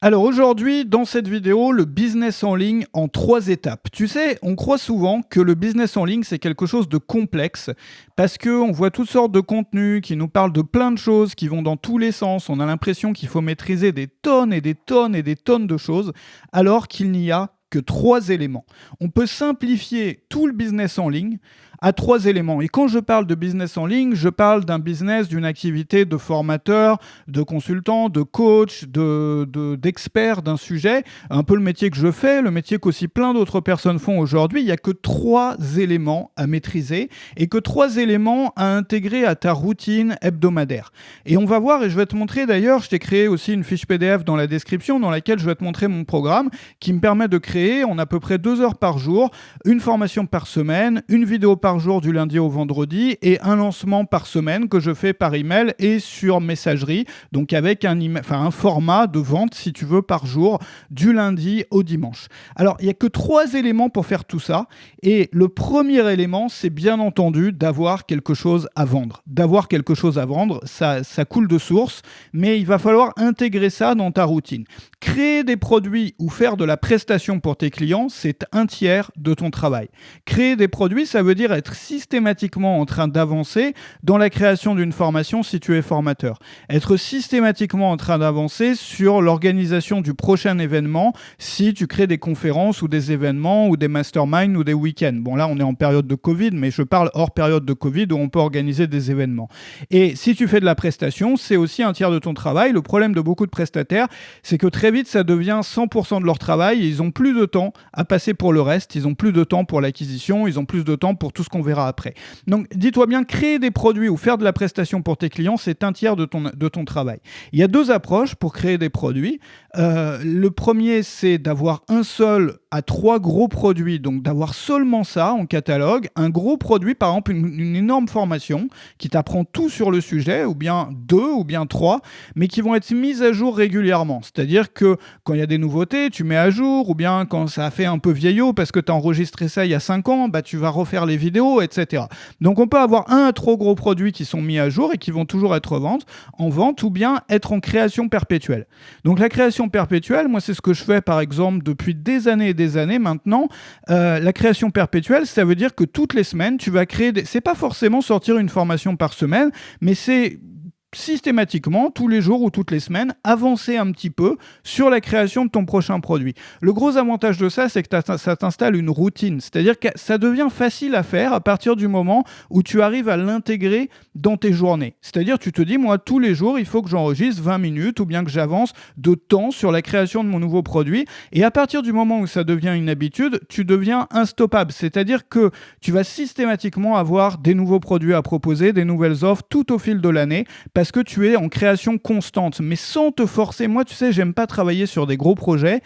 Alors aujourd'hui, dans cette vidéo, le business en ligne en 3 étapes. Tu sais, on croit souvent que le business en ligne, c'est quelque chose de complexe parce qu'on voit toutes sortes de contenus qui nous parlent de plein de choses, qui vont dans tous les sens. On a l'impression qu'il faut maîtriser des tonnes et des tonnes et des tonnes de choses, alors qu'il n'y a que 3 éléments. On peut simplifier tout le business en ligne à 3 éléments. Et quand je parle de business en ligne, je parle d'un business, d'une activité de formateur, de consultant, de coach, d'expert d'un sujet, un peu le métier que je fais, le métier qu'aussi plein d'autres personnes font aujourd'hui. Il n'y a que 3 éléments à maîtriser et que 3 éléments à intégrer à ta routine hebdomadaire. Et on va voir, et je vais te montrer d'ailleurs, je t'ai créé aussi une fiche PDF dans la description dans laquelle je vais te montrer mon programme qui me permet de créer en à peu près 2 heures par jour, une formation par semaine, une vidéo par jour du lundi au vendredi et un lancement par semaine que je fais par email et sur messagerie, donc avec un format de vente, si tu veux, par jour, du lundi au dimanche. Alors, il n'y a que 3 éléments pour faire tout ça. Et le premier élément, c'est bien entendu d'avoir quelque chose à vendre. D'avoir quelque chose à vendre, ça coule de source, mais il va falloir intégrer ça dans ta routine. Créer des produits ou faire de la prestation pour tes clients, c'est un tiers de ton travail. Créer des produits, ça veut dire être systématiquement en train d'avancer dans la création d'une formation si tu es formateur. Être systématiquement en train d'avancer sur l'organisation du prochain événement si tu crées des conférences ou des événements ou des masterminds ou des week-ends. Bon, là, on est en période de Covid, mais je parle hors période de Covid où on peut organiser des événements. Et si tu fais de la prestation, c'est aussi un tiers de ton travail. Le problème de beaucoup de prestataires, c'est que très vite, ça devient 100% de leur travail et ils ont plus de temps à passer pour le reste. Ils ont plus de temps pour l'acquisition, ils ont plus de temps pour tout ce qu'on verra après. Donc, dis-toi bien, créer des produits ou faire de la prestation pour tes clients, c'est un tiers de ton travail. Il y a 2 approches pour créer des produits. Le premier, c'est d'avoir un seul à 3 gros produits, donc d'avoir seulement ça en catalogue. Un gros produit, par exemple, une énorme formation qui t'apprend tout sur le sujet, ou bien 2, ou bien 3, mais qui vont être mises à jour régulièrement. C'est-à-dire que quand il y a des nouveautés, tu mets à jour, ou bien quand ça a fait un peu vieillot parce que tu as enregistré ça il y a 5 ans, bah, tu vas refaire les vidéos, etc. Donc on peut avoir 1 à 3 gros produits qui sont mis à jour et qui vont toujours être en vente, ou bien être en création perpétuelle. Donc la création perpétuelle, moi c'est ce que je fais par exemple depuis des années et des années maintenant. La création perpétuelle, ça veut dire que toutes les semaines, tu vas créer c'est pas forcément sortir une formation par semaine, mais c'est systématiquement, tous les jours ou toutes les semaines, avancer un petit peu sur la création de ton prochain produit. Le gros avantage de ça, c'est que ça t'installe une routine. C'est-à-dire que ça devient facile à faire à partir du moment où tu arrives à l'intégrer dans tes journées. C'est-à-dire, tu te dis, moi, tous les jours, il faut que j'enregistre 20 minutes ou bien que j'avance de temps sur la création de mon nouveau produit. Et à partir du moment où ça devient une habitude, tu deviens instoppable. C'est-à-dire que tu vas systématiquement avoir des nouveaux produits à proposer, des nouvelles offres tout au fil de l'année, parce que tu es en création constante, mais sans te forcer. Moi, tu sais, j'aime pas travailler sur des gros projets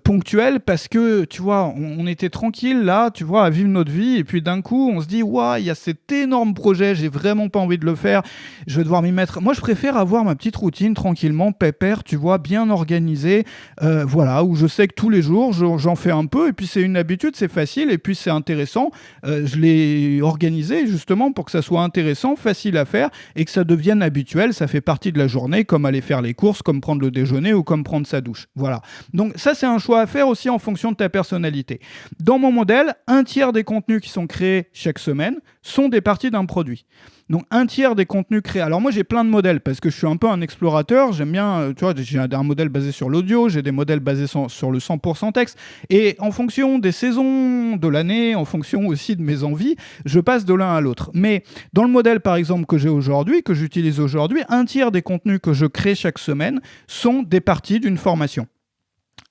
ponctuels parce que, tu vois, on était tranquille là, tu vois, à vivre notre vie, et puis d'un coup, on se dit, waouh, il y a cet énorme projet, j'ai vraiment pas envie de le faire, je vais devoir m'y mettre. Moi, je préfère avoir ma petite routine tranquillement, pépère, tu vois, bien organisée, voilà, où je sais que tous les jours, j'en fais un peu, et puis c'est une habitude, c'est facile, et puis c'est intéressant. Je l'ai organisé justement pour que ça soit intéressant, facile à faire, et que ça devienne habituel, ça fait partie de la journée, comme aller faire les courses, comme prendre le déjeuner ou comme prendre sa douche. Voilà. Donc ça, c'est un choix à faire aussi en fonction de ta personnalité. Dans mon modèle, un tiers des contenus qui sont créés chaque semaine sont des parties d'un produit. Donc un tiers des contenus créés. Alors moi j'ai plein de modèles parce que je suis un peu un explorateur. J'aime bien, tu vois, j'ai un modèle basé sur l'audio, j'ai des modèles basés sur le 100% texte. Et en fonction des saisons de l'année, en fonction aussi de mes envies, je passe de l'un à l'autre. Mais dans le modèle par exemple que j'ai aujourd'hui, que j'utilise aujourd'hui, un tiers des contenus que je crée chaque semaine sont des parties d'une formation.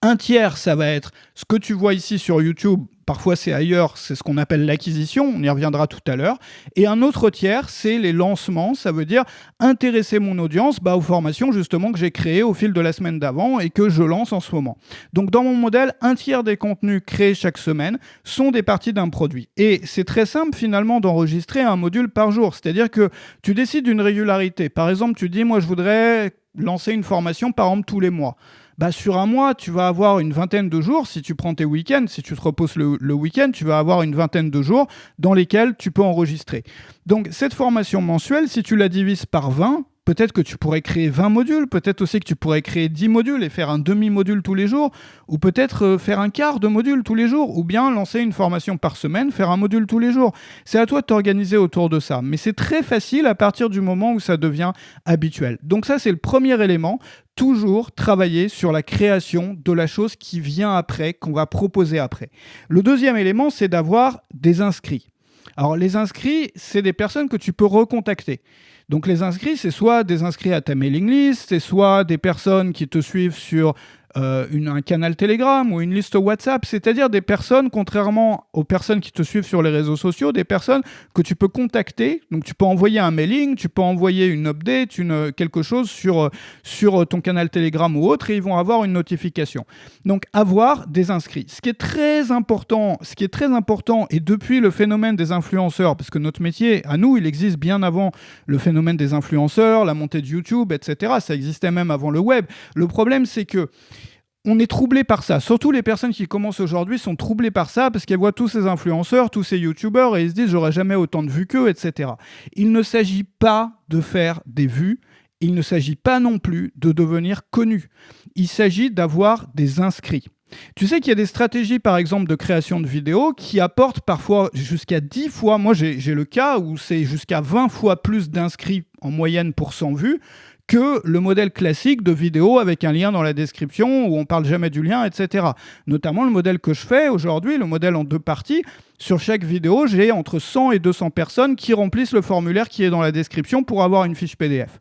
Un tiers, ça va être ce que tu vois ici sur YouTube, parfois c'est ailleurs, c'est ce qu'on appelle l'acquisition, on y reviendra tout à l'heure. Et un autre tiers, c'est les lancements, ça veut dire intéresser mon audience aux formations justement que j'ai créées au fil de la semaine d'avant et que je lance en ce moment. Donc dans mon modèle, un tiers des contenus créés chaque semaine sont des parties d'un produit. Et c'est très simple finalement d'enregistrer un module par jour, c'est-à-dire que tu décides d'une régularité. Par exemple, tu dis, moi je voudrais lancer une formation par exemple tous les mois. Bah, sur un mois, tu vas avoir une vingtaine de jours, si tu prends tes week-ends, si tu te reposes le week-end, tu vas avoir une vingtaine de jours dans lesquels tu peux enregistrer. Donc cette formation mensuelle, si tu la divises par 20, Peut-être que tu pourrais créer 20 modules, peut-être aussi que tu pourrais créer 10 modules et faire un demi-module tous les jours, ou peut-être faire un quart de module tous les jours, ou bien lancer une formation par semaine, faire un module tous les jours. C'est à toi de t'organiser autour de ça. Mais c'est très facile à partir du moment où ça devient habituel. Donc ça, c'est le premier élément. Toujours travailler sur la création de la chose qui vient après, qu'on va proposer après. Le deuxième élément, c'est d'avoir des inscrits. Alors les inscrits, c'est des personnes que tu peux recontacter. Donc les inscrits, c'est soit des inscrits à ta mailing list, c'est soit des personnes qui te suivent sur un canal Telegram ou une liste WhatsApp, c'est-à-dire des personnes, contrairement aux personnes qui te suivent sur les réseaux sociaux, des personnes que tu peux contacter. Donc tu peux envoyer un mailing, tu peux envoyer une update, quelque chose sur ton canal Telegram ou autre, et ils vont avoir une notification. Donc avoir des inscrits. Ce qui est très important, et depuis le phénomène des influenceurs, parce que notre métier, à nous, il existe bien avant le phénomène des influenceurs, la montée de YouTube, etc. Ça existait même avant le web. Le problème, c'est que on est troublé par ça. Surtout les personnes qui commencent aujourd'hui sont troublées par ça parce qu'elles voient tous ces influenceurs, tous ces youtubeurs et ils se disent j'aurai jamais autant de vues qu'eux, etc. Il ne s'agit pas de faire des vues, il ne s'agit pas non plus de devenir connu. Il s'agit d'avoir des inscrits. Tu sais qu'il y a des stratégies, par exemple, de création de vidéos qui apportent parfois jusqu'à 10 fois, moi j'ai le cas où c'est jusqu'à 20 fois plus d'inscrits en moyenne pour 100 vues que le modèle classique de vidéo avec un lien dans la description où on parle jamais du lien, etc. Notamment le modèle que je fais aujourd'hui, le modèle en 2 parties. Sur chaque vidéo, j'ai entre 100 et 200 personnes qui remplissent le formulaire qui est dans la description pour avoir une fiche PDF.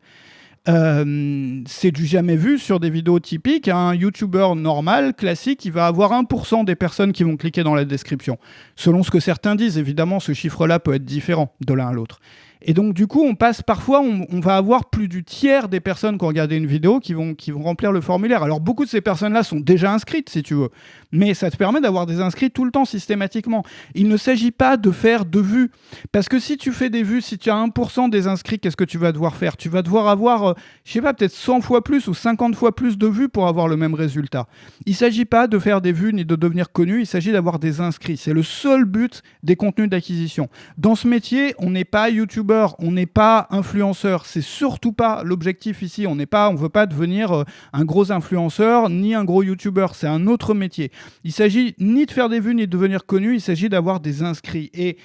C'est du jamais vu sur des vidéos typiques. Un YouTuber normal, classique, il va avoir 1% des personnes qui vont cliquer dans la description. Selon ce que certains disent, évidemment, ce chiffre-là peut être différent de l'un à l'autre. Et donc, du coup, on va avoir plus du tiers des personnes qui ont regardé une vidéo qui vont remplir le formulaire. Alors, beaucoup de ces personnes-là sont déjà inscrites, si tu veux. Mais ça te permet d'avoir des inscrits tout le temps, systématiquement. Il ne s'agit pas de faire de vues. Parce que si tu fais des vues, si tu as 1% des inscrits, qu'est-ce que tu vas devoir faire ? Tu vas devoir avoir, je sais pas, peut-être 100 fois plus ou 50 fois plus de vues pour avoir le même résultat. Il ne s'agit pas de faire des vues ni de devenir connu, il s'agit d'avoir des inscrits. C'est le seul but des contenus d'acquisition. Dans ce métier, on n'est pas YouTuber, on n'est pas influenceur, c'est surtout pas l'objectif ici. On veut pas devenir un gros influenceur ni un gros YouTuber, c'est un autre métier. Il s'agit ni de faire des vues ni de devenir connu, il s'agit d'avoir des inscrits. Et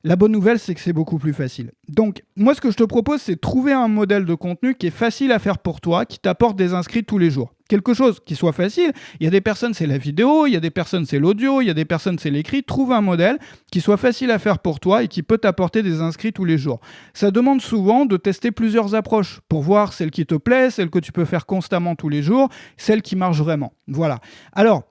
la bonne nouvelle, c'est que c'est beaucoup plus facile. Donc, moi, ce que je te propose, c'est de trouver un modèle de contenu qui est facile à faire pour toi, qui t'apporte des inscrits tous les jours. Quelque chose qui soit facile. Il y a des personnes, c'est la vidéo, il y a des personnes, c'est l'audio, il y a des personnes, c'est l'écrit. Trouve un modèle qui soit facile à faire pour toi et qui peut t'apporter des inscrits tous les jours. Ça demande souvent de tester plusieurs approches pour voir celle qui te plaît, celle que tu peux faire constamment tous les jours, celle qui marche vraiment. Voilà. Alors,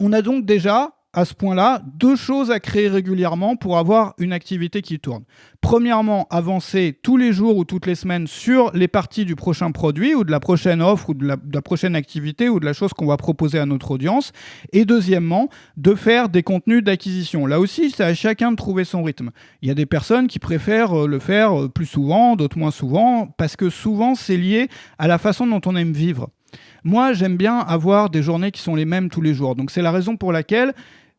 on a donc déjà, à ce point-là, 2 choses à créer régulièrement pour avoir une activité qui tourne. Premièrement, avancer tous les jours ou toutes les semaines sur les parties du prochain produit ou de la prochaine offre ou de la prochaine activité ou de la chose qu'on va proposer à notre audience. Et deuxièmement, de faire des contenus d'acquisition. Là aussi, c'est à chacun de trouver son rythme. Il y a des personnes qui préfèrent le faire plus souvent, d'autres moins souvent, parce que souvent, c'est lié à la façon dont on aime vivre. Moi, j'aime bien avoir des journées qui sont les mêmes tous les jours. Donc, c'est la raison pour laquelle,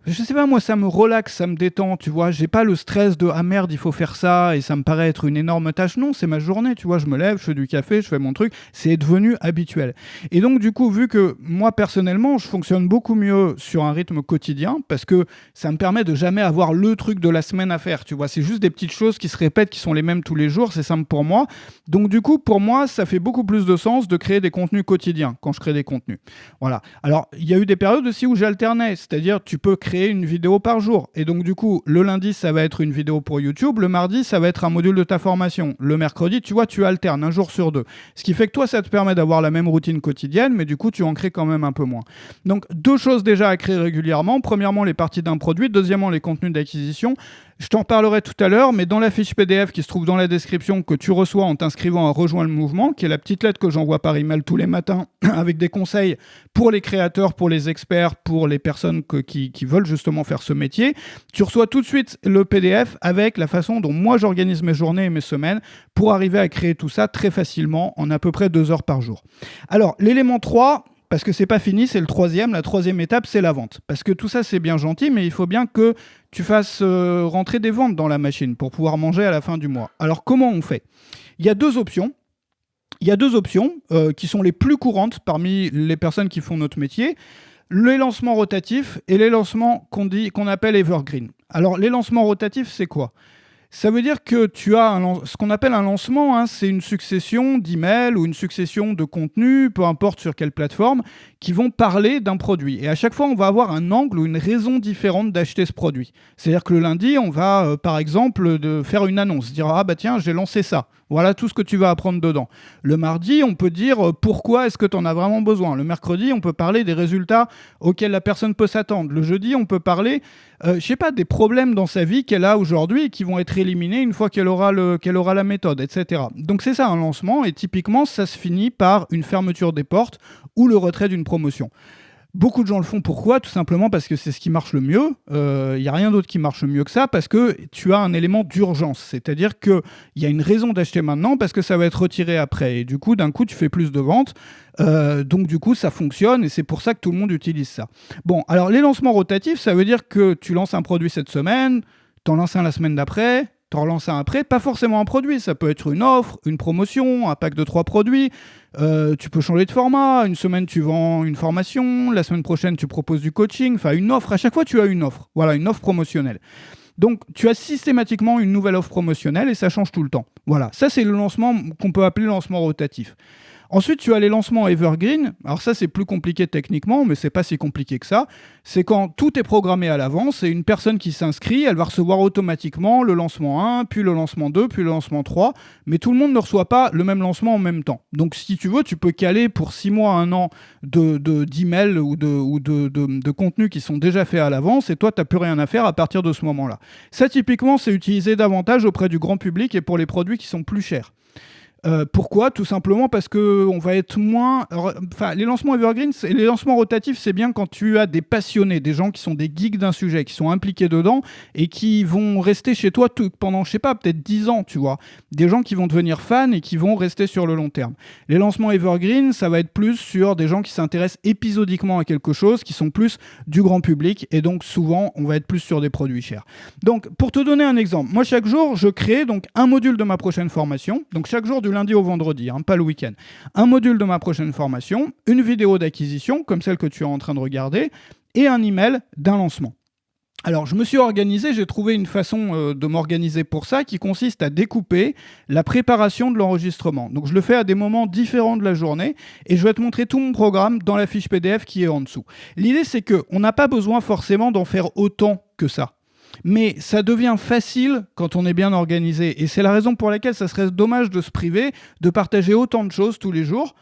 je sais pas, moi, ça me relaxe, ça me détend, tu vois. J'ai pas le stress de « Ah merde, il faut faire ça » et ça me paraît être une énorme tâche. Non, c'est ma journée, tu vois. Je me lève, je fais du café, je fais mon truc. C'est devenu habituel. Et donc, du coup, vu que moi, personnellement, je fonctionne beaucoup mieux sur un rythme quotidien parce que ça me permet de jamais avoir le truc de la semaine à faire, tu vois. C'est juste des petites choses qui se répètent, qui sont les mêmes tous les jours. C'est simple pour moi. Donc, du coup, pour moi, ça fait beaucoup plus de sens de créer des contenus quotidiens quand je crée des contenus. Voilà. Alors, il y a eu des périodes aussi où j'alternais. C'est-à-dire, tu peux créer une vidéo par jour. Et donc, du coup, le lundi, ça va être une vidéo pour YouTube. Le mardi, ça va être un module de ta formation. Le mercredi, tu vois, tu alternes un jour sur 2. Ce qui fait que toi, ça te permet d'avoir la même routine quotidienne, mais du coup, tu en crées quand même un peu moins. Donc, 2 choses déjà à créer régulièrement. Premièrement, les parties d'un produit. Deuxièmement, les contenus d'acquisition. Je t'en parlerai tout à l'heure, mais dans la fiche PDF qui se trouve dans la description que tu reçois en t'inscrivant à Rejoins le mouvement, qui est la petite lettre que j'envoie par email tous les matins avec des conseils pour les créateurs, pour les experts, pour les personnes qui veulent justement faire ce métier, tu reçois tout de suite le PDF avec la façon dont moi j'organise mes journées et mes semaines pour arriver à créer tout ça très facilement en à peu près 2 heures par jour. Alors, l'élément 3... parce que c'est pas fini, c'est le troisième. La troisième étape, c'est la vente. Parce que tout ça, c'est bien gentil, mais il faut bien que tu fasses rentrer des ventes dans la machine pour pouvoir manger à la fin du mois. Alors, comment on fait ? Il y a 2 options. Il y a deux options qui sont les plus courantes parmi les personnes qui font notre métier. Les lancements rotatifs et les lancements qu'on appelle evergreen. Alors, les lancements rotatifs, c'est quoi ? Ça veut dire que tu as ce qu'on appelle un lancement, hein, c'est une succession d'emails ou une succession de contenus, peu importe sur quelle plateforme, qui vont parler d'un produit. Et à chaque fois, on va avoir un angle ou une raison différente d'acheter ce produit. C'est-à-dire que le lundi, on va, par exemple, faire une annonce, dire « Ah bah tiens, j'ai lancé ça ». Voilà tout ce que tu vas apprendre dedans. Le mardi, on peut dire pourquoi est-ce que tu en as vraiment besoin. Le mercredi, on peut parler des résultats auxquels la personne peut s'attendre. Le jeudi, on peut parler, je sais pas, des problèmes dans sa vie qu'elle a aujourd'hui et qui vont être éliminés une fois qu'elle aura la méthode, etc. Donc c'est ça un lancement et typiquement, ça se finit par une fermeture des portes ou le retrait d'une promotion. Beaucoup de gens le font. Pourquoi ? Tout simplement parce que c'est ce qui marche le mieux. Il n'y a rien d'autre qui marche mieux que ça parce que tu as un élément d'urgence. C'est-à-dire qu'il y a une raison d'acheter maintenant parce que ça va être retiré après. Et du coup, d'un coup, tu fais plus de ventes. Donc du coup, ça fonctionne et c'est pour ça que tout le monde utilise ça. Bon, alors les lancements rotatifs, ça veut dire que tu lances un produit cette semaine, t'en lances un la semaine d'après, t'en relances un après, pas forcément un produit, ça peut être une offre, une promotion, un pack de 3 produits, tu peux changer de format, une semaine tu vends une formation, la semaine prochaine tu proposes du coaching, enfin une offre, à chaque fois tu as une offre, voilà, une offre promotionnelle. Donc tu as systématiquement une nouvelle offre promotionnelle et ça change tout le temps. Voilà, ça c'est le lancement qu'on peut appeler lancement rotatif. Ensuite, tu as les lancements evergreen. Alors ça, c'est plus compliqué techniquement, mais c'est pas si compliqué que ça. C'est quand tout est programmé à l'avance et une personne qui s'inscrit, elle va recevoir automatiquement le lancement 1, puis le lancement 2, puis le lancement 3. Mais tout le monde ne reçoit pas le même lancement en même temps. Donc si tu veux, tu peux caler pour 6 mois, 1 an d'emails ou de contenus qui sont déjà faits à l'avance et toi, tu n'as plus rien à faire à partir de ce moment-là. Ça, typiquement, c'est utilisé davantage auprès du grand public et pour les produits qui sont plus chers. Pourquoi ? Tout simplement parce qu'on va être moins... Enfin, les lancements evergreen, les lancements rotatifs, c'est bien quand tu as des passionnés, des gens qui sont des geeks d'un sujet, qui sont impliqués dedans et qui vont rester chez toi pendant, je sais pas, peut-être 10 ans, tu vois. Des gens qui vont devenir fans et qui vont rester sur le long terme. Les lancements evergreen, ça va être plus sur des gens qui s'intéressent épisodiquement à quelque chose, qui sont plus du grand public et donc souvent, on va être plus sur des produits chers. Donc, pour te donner un exemple, moi, chaque jour, je crée donc un module de ma prochaine formation. Donc, chaque jour, du lundi au vendredi, hein, pas le week-end. Un module de ma prochaine formation, une vidéo d'acquisition, comme celle que tu es en train de regarder, et un email d'un lancement. Alors, je me suis organisé, j'ai trouvé une façon de m'organiser pour ça qui consiste à découper la préparation de l'enregistrement. Donc, je le fais à des moments différents de la journée et je vais te montrer tout mon programme dans la fiche PDF qui est en dessous. L'idée, c'est qu'on n'a pas besoin forcément d'en faire autant que ça. Mais ça devient facile quand on est bien organisé. Et c'est la raison pour laquelle ça serait dommage de se priver, de partager autant de choses tous les jours,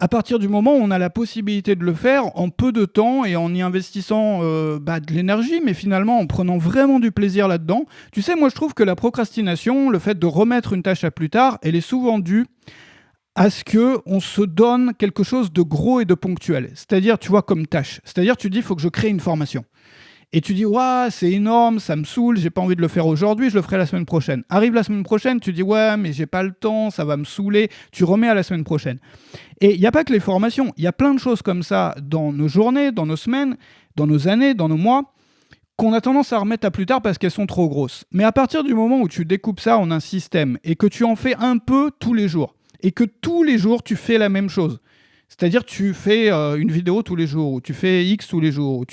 à partir du moment où on a la possibilité de le faire en peu de temps et en y investissant de l'énergie, mais finalement en prenant vraiment du plaisir là-dedans. Tu sais, moi je trouve que la procrastination, le fait de remettre une tâche à plus tard, elle est souvent due à ce qu'on se donne quelque chose de gros et de ponctuel. C'est-à-dire, tu vois, comme tâche. C'est-à-dire, tu dis, il faut que je crée une formation. Et tu dis, ouais, c'est énorme, ça me saoule, j'ai pas envie de le faire aujourd'hui, je le ferai la semaine prochaine. Arrive la semaine prochaine, tu dis, ouais, mais j'ai pas le temps, ça va me saouler, tu remets à la semaine prochaine. Et il n'y a pas que les formations, il y a plein de choses comme ça dans nos journées, dans nos semaines, dans nos années, dans nos mois, qu'on a tendance à remettre à plus tard parce qu'elles sont trop grosses. Mais à partir du moment où tu découpes ça en un système et que tu en fais un peu tous les jours, et que tous les jours tu fais la même chose, c'est-à-dire tu fais une vidéo tous les jours, ou tu fais X tous les jours,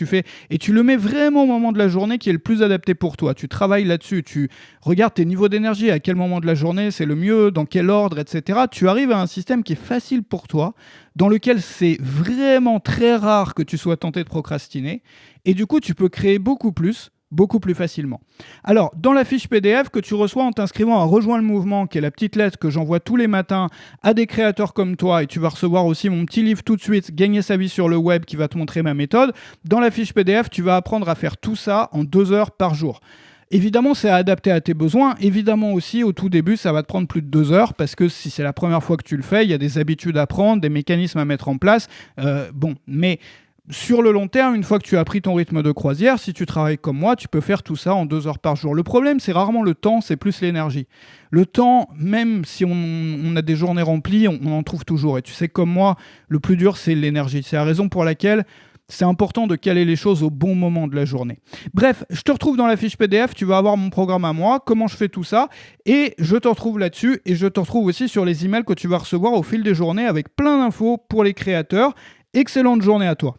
et tu le mets vraiment au moment de la journée qui est le plus adapté pour toi. Tu travailles là-dessus, tu regardes tes niveaux d'énergie, à quel moment de la journée c'est le mieux, dans quel ordre, etc. Tu arrives à un système qui est facile pour toi, dans lequel c'est vraiment très rare que tu sois tenté de procrastiner, et du coup tu peux créer beaucoup plus facilement. Alors, dans la fiche PDF que tu reçois en t'inscrivant à Rejoins le mouvement, qui est la petite lettre que j'envoie tous les matins à des créateurs comme toi, et tu vas recevoir aussi mon petit livre tout de suite, Gagner sa vie sur le web, qui va te montrer ma méthode. Dans la fiche PDF, tu vas apprendre à faire tout ça en 2 heures par jour. Évidemment, c'est adapté à tes besoins. Évidemment aussi, au tout début, ça va te prendre plus de 2 heures parce que si c'est la première fois que tu le fais, il y a des habitudes à prendre, des mécanismes à mettre en place. Mais sur le long terme, une fois que tu as pris ton rythme de croisière, si tu travailles comme moi, tu peux faire tout ça en 2 heures par jour. Le problème, c'est rarement le temps, c'est plus l'énergie. Le temps, même si on a des journées remplies, on en trouve toujours. Et tu sais, comme moi, le plus dur, c'est l'énergie. C'est la raison pour laquelle C'est important de caler les choses au bon moment de la journée. Bref, je te retrouve dans la fiche PDF, tu vas avoir mon programme à moi, comment je fais tout ça, et je te retrouve là-dessus, et je te retrouve aussi sur les emails que tu vas recevoir au fil des journées avec plein d'infos pour les créateurs. Excellente journée à toi.